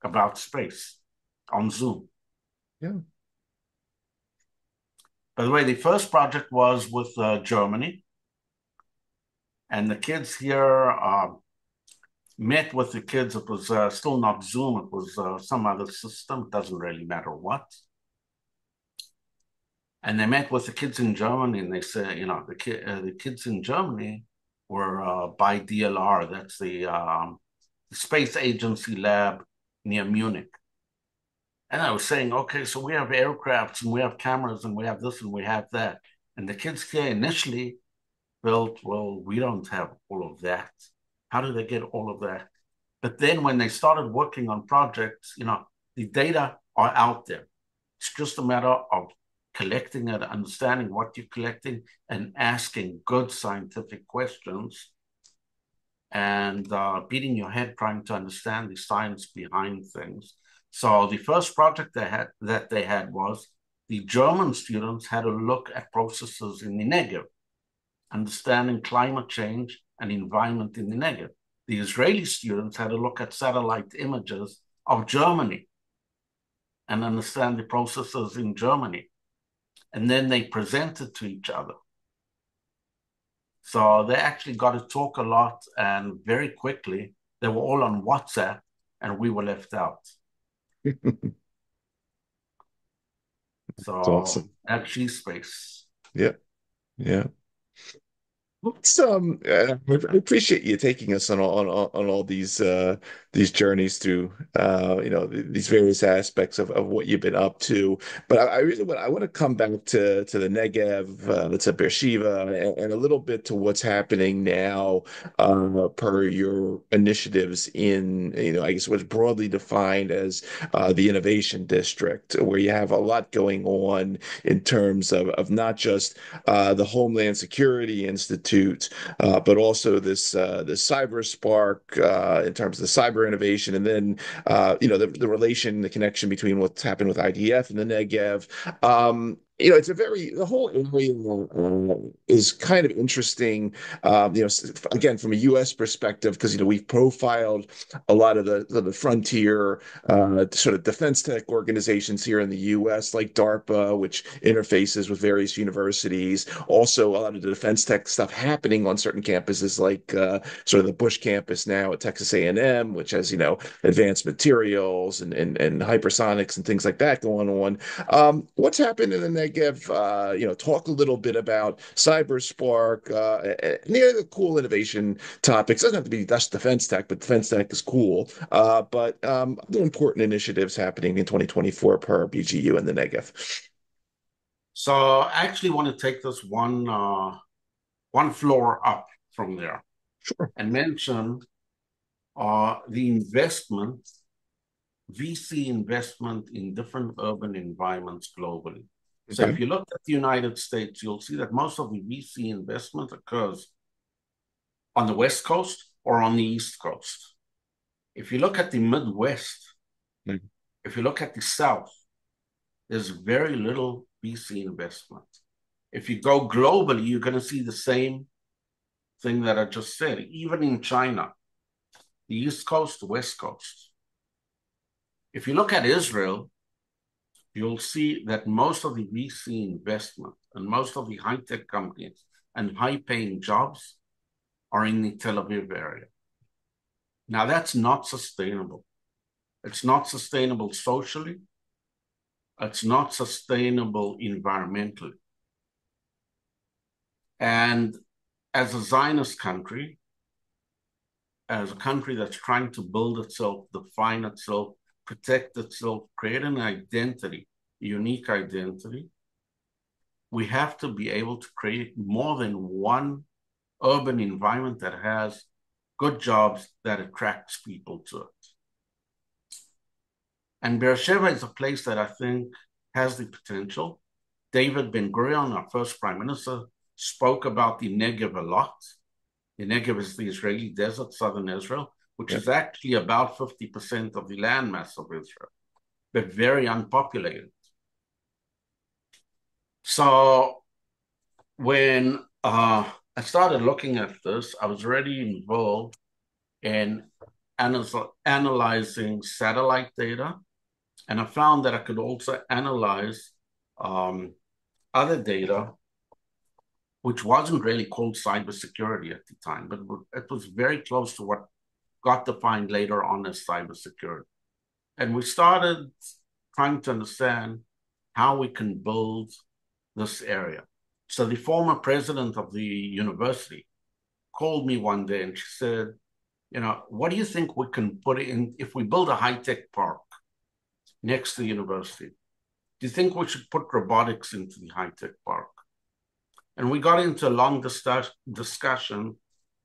about space on Zoom. Yeah. By the way, the first project was with Germany. And the kids here met with the kids. It was still not Zoom. It was some other system. It doesn't really matter what. And they met with the kids in Germany, and they said, the kids in Germany were by DLR. That's the space agency lab near Munich. And I was saying, okay, so we have aircrafts, and we have cameras, and we have this, and we have that. And the kids here initially felt, well, we don't have all of that. How do they get all of that? But then when they started working on projects, the data are out there. It's just a matter of collecting it, understanding what you're collecting, and asking good scientific questions, and beating your head trying to understand the science behind things. So the first project they had was the German students had a look at processes in the Negev, understanding climate change and environment in the Negev. The Israeli students had a look at satellite images of Germany and understand the processes in Germany. And then they presented to each other. So they actually got to talk a lot, and very quickly, they were all on WhatsApp, and we were left out. So awesome. actually space. Yeah. Yeah. I appreciate you taking us on all these journeys through these various aspects of what you've been up to. But I really want to come back to the Negev, to Beersheba, and a little bit to what's happening now per your initiatives in I guess what's broadly defined as the Innovation District, where you have a lot going on in terms of not just the Homeland Security Institute, but also this Cyber Spark in terms of the cyber innovation, and then the connection between what's happened with IDF and the Negev. The whole area is kind of interesting. Again, from a U.S. perspective, because we've profiled a lot of the frontier sort of defense tech organizations here in the U.S., like DARPA, which interfaces with various universities. Also, a lot of the defense tech stuff happening on certain campuses, like sort of the Bush campus now at Texas A&M, which has advanced materials and hypersonics and things like that going on. What's happened in the Negev? Talk a little bit about CyberSpark, any other cool innovation topics. It doesn't have to be just defense tech, but defense tech is cool. But other important initiatives happening in 2024 per BGU and the Negev. So I actually want to take this one floor up from there. Sure. And mention the investment, VC investment in different urban environments globally. So if you look at the United States, you'll see that most of the VC investment occurs on the West Coast or on the East Coast. If you look at the Midwest, if you look at the South, there's very little VC investment. If you go globally, you're going to see the same thing that I just said. Even in China, the East Coast, the West Coast. If you look at Israel, you'll see that most of the VC investment and most of the high-tech companies and high-paying jobs are in the Tel Aviv area. Now, that's not sustainable. It's not sustainable socially. It's not sustainable environmentally. And as a Zionist country, as a country that's trying to build itself, define itself, protect itself, create an identity, a unique identity, we have to be able to create more than one urban environment that has good jobs that attracts people to it. And Beersheba is a place that I think has the potential. David Ben-Gurion, our first prime minister, spoke about the Negev a lot. The Negev is the Israeli desert, southern Israel, which is actually about 50% of the landmass of Israel, but very unpopulated. So when I started looking at this, I was already involved in analyzing satellite data, and I found that I could also analyze other data, which wasn't really called cybersecurity at the time, but it was very close to what got defined later on as cybersecurity. And we started trying to understand how we can build this area. So the former president of the university called me one day and she said, what do you think we can put in if we build a high-tech park next to the university? Do you think we should put robotics into the high-tech park? And we got into a long discussion,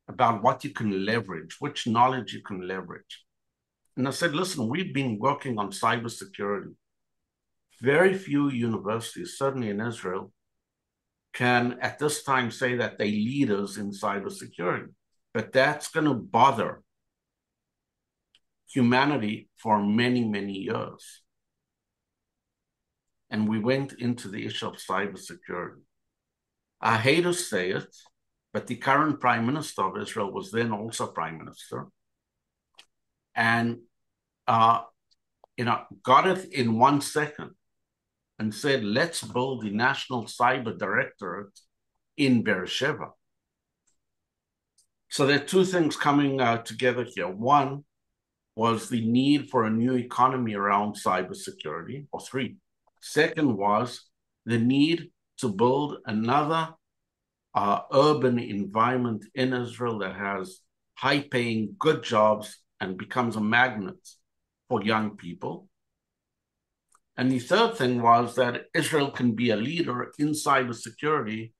about what you can leverage, which knowledge you can leverage. And I said, listen, we've been working on cybersecurity. Very few universities, certainly in Israel, can at this time say that they're leaders in cybersecurity. But that's going to bother humanity for many, many years. And we went into the issue of cybersecurity. I hate to say it, but the current prime minister of Israel was then also prime minister. And, got it in 1 second and said, let's build the National Cyber Directorate in Beersheba. So there are two things coming together here. One was the need for a new economy around cybersecurity, or three. Second was the need to build another urban environment in Israel that has high-paying, good jobs and becomes a magnet for young people. And the third thing was that Israel can be a leader in cybersecurity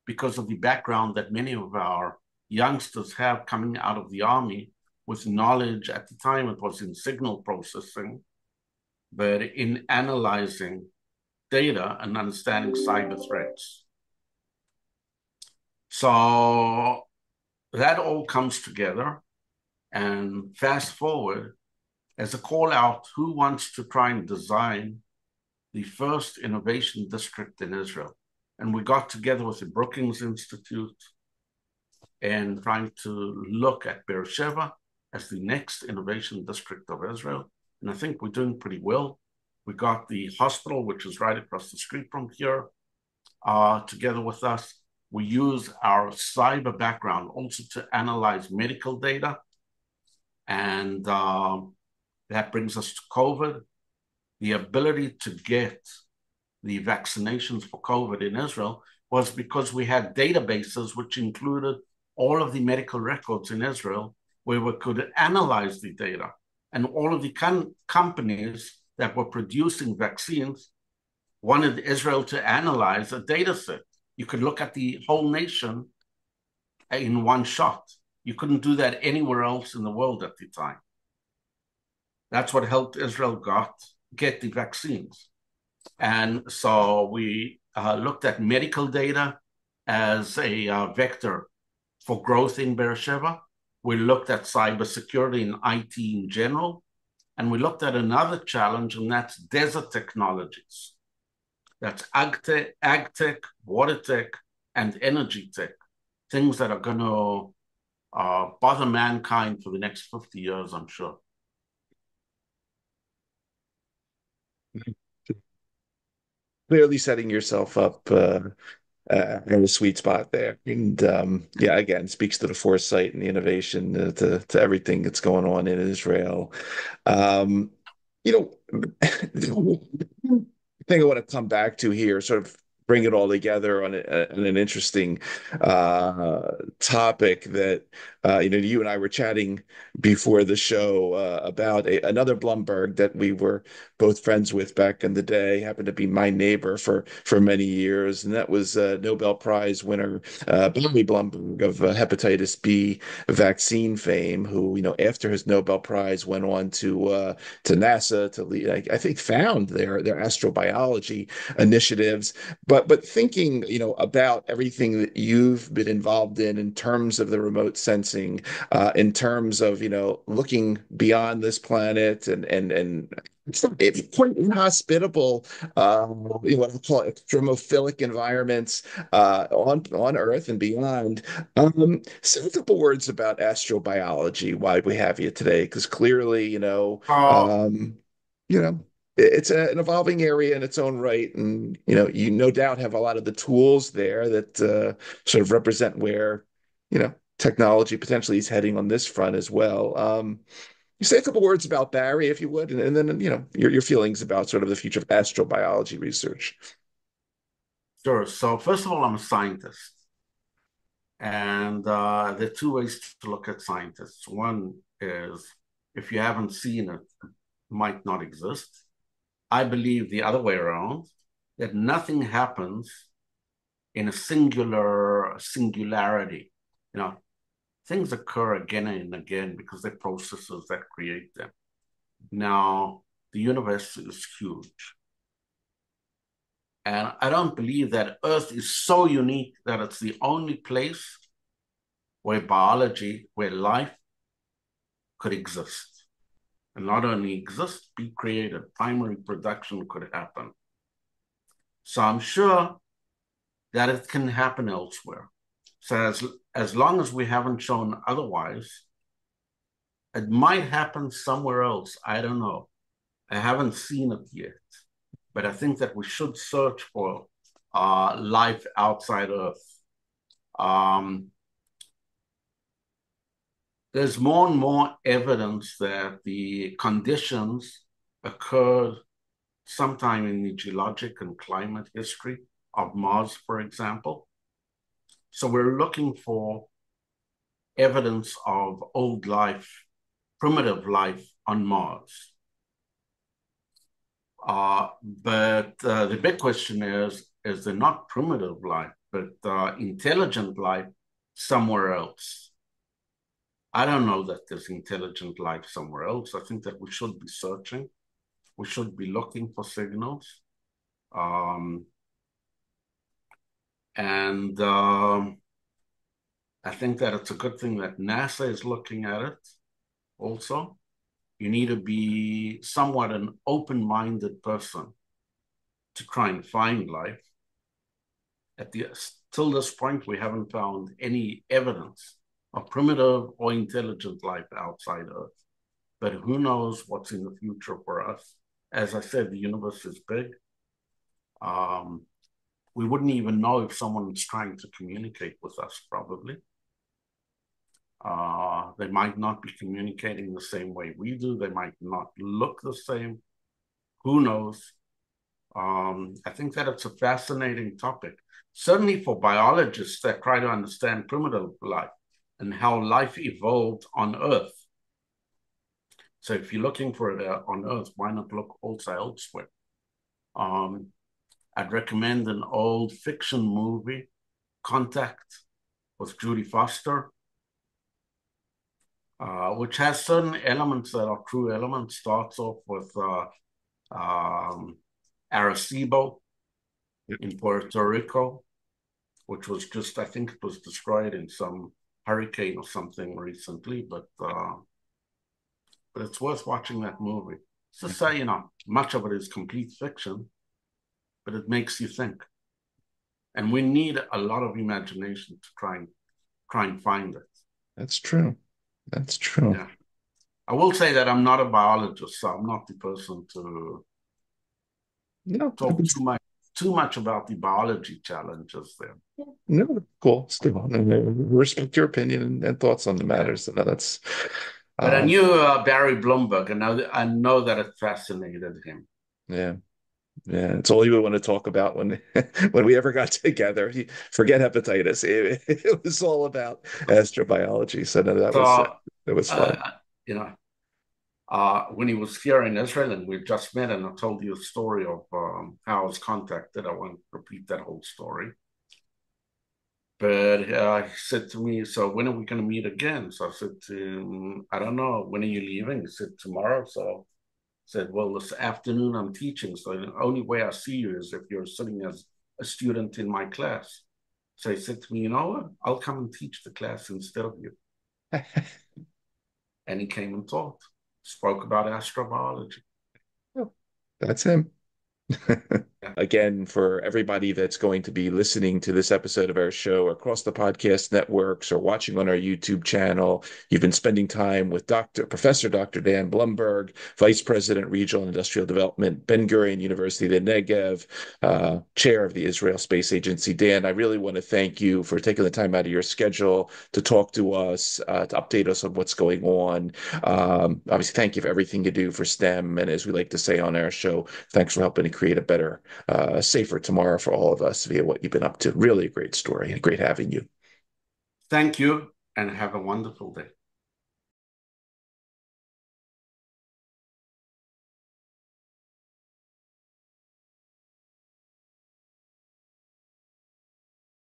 because of the background that many of our youngsters have coming out of the army with knowledge. At the time, it was in signal processing, but in analyzing data and understanding cyber threats. So that all comes together, and fast forward, as a call out, who wants to try and design the first innovation district in Israel? And we got together with the Brookings Institute and trying to look at Beersheba as the next innovation district of Israel. And I think we're doing pretty well. We got the hospital, which is right across the street from here, together with us. We use our cyber background also to analyze medical data. And that brings us to COVID. The ability to get the vaccinations for COVID in Israel was because we had databases which included all of the medical records in Israel, where we could analyze the data. And all of the companies that were producing vaccines wanted Israel to analyze a data set. You could look at the whole nation in one shot. You couldn't do that anywhere else in the world at the time. That's what helped Israel get the vaccines. And so we looked at medical data as a vector for growth in Beersheba. We looked at cybersecurity and IT in general. And we looked at another challenge, and that's desert technologies. That's ag tech, water tech, and energy tech, things that are going to bother mankind for the next 50 years, I'm sure. Clearly setting yourself up in a sweet spot there. And yeah, again, speaks to the foresight and the innovation to everything that's going on in Israel. You know, the thing I want to come back to here, sort of bring it all together on an interesting topic that you and I were chatting before the show about another Blumberg that we were both friends with back in the day, happened to be my neighbor for many years, and that was Nobel Prize winner Barry Blumberg of hepatitis B vaccine fame, who after his Nobel Prize went on to NASA to lead, I think found their astrobiology initiatives. But thinking, about everything that you've been involved in terms of the remote sensing, in terms of, looking beyond this planet and it's quite inhospitable, what I call extremophilic environments on Earth and beyond. Say a couple words about astrobiology, why we have you today, because clearly, it's an evolving area in its own right, and you no doubt have a lot of the tools there that sort of represent where technology potentially is heading on this front as well. You say a couple words about Barry, if you would, and then your feelings about sort of the future of astrobiology research. Sure. So first of all, I'm a scientist, and there are two ways to look at scientists. One is if you haven't seen it, it might not exist. I believe the other way around, that nothing happens in a singularity. things occur again and again because they're processes that create them. Now, the universe is huge. And I don't believe that Earth is so unique that it's the only place where biology, where life could exist. And not only exist, be created. Primary production could happen. So I'm sure that it can happen elsewhere. So as long as we haven't shown otherwise, it might happen somewhere else. I don't know. I haven't seen it yet. But I think that we should search for life outside Earth. There's more and more evidence that the conditions occurred sometime in the geologic and climate history of Mars, for example. So we're looking for evidence of old life, primitive life on Mars. But the big question is there not primitive life, but intelligent life somewhere else? I don't know that there's intelligent life somewhere else. I think that we should be searching. We should be looking for signals. I think that it's a good thing that NASA is looking at it also. You need to be somewhat an open-minded person to try and find life. Till this point, we haven't found any evidence of primitive or intelligent life outside Earth. But who knows what's in the future for us? As I said, the universe is big. We wouldn't even know if someone is trying to communicate with us, probably. They might not be communicating the same way we do. They might not look the same. Who knows? I think that it's a fascinating topic, certainly for biologists that try to understand primitive life and how life evolved on Earth. So if you're looking for it on Earth, why not look also elsewhere? I'd recommend an old fiction movie, Contact, with Jodie Foster, which has certain elements that are true elements. Starts off with Arecibo in Puerto Rico, which was just, I think it was destroyed in some hurricane or something recently, but it's worth watching that movie. It's to say, much of it is complete fiction, but it makes you think. And we need a lot of imagination to try and find it. That's true. That's true. Yeah. I will say that I'm not a biologist, so I'm not the person to talk too much about the biology challenges there. No, cool. Still, respect your opinion and thoughts on the matters. Yeah. That's. But I knew Barry Blumberg, and I know that it fascinated him. Yeah. Yeah, it's all you would want to talk about when we ever got together. Forget hepatitis. It was all about astrobiology. So no, that was fun. When he was here in Israel and we just met, and I told you a story of how I was contacted. I won't repeat that whole story. But he said to me, so when are we going to meet again? So I said to him, I don't know. When are you leaving? He said, tomorrow. So I said, well, this afternoon I'm teaching. So the only way I see you is if you're sitting as a student in my class. So he said to me, you know what? I'll come and teach the class instead of you. And he came and taught, spoke about astrobiology. That's him. Again, for everybody that's going to be listening to this episode of our show across the podcast networks or watching on our YouTube channel, you've been spending time with Professor Dr. Dan Blumberg, Vice President, Regional Industrial Development, Ben-Gurion University, the Negev, Chair of the Israel Space Agency. Dan, I really want to thank you for taking the time out of your schedule to talk to us, to update us on what's going on. Obviously, thank you for everything you do for STEM. And as we like to say on our show, thanks for helping to create a better, safer tomorrow for all of us via what you've been up to. Really a great story and great having you. Thank you and have a wonderful day.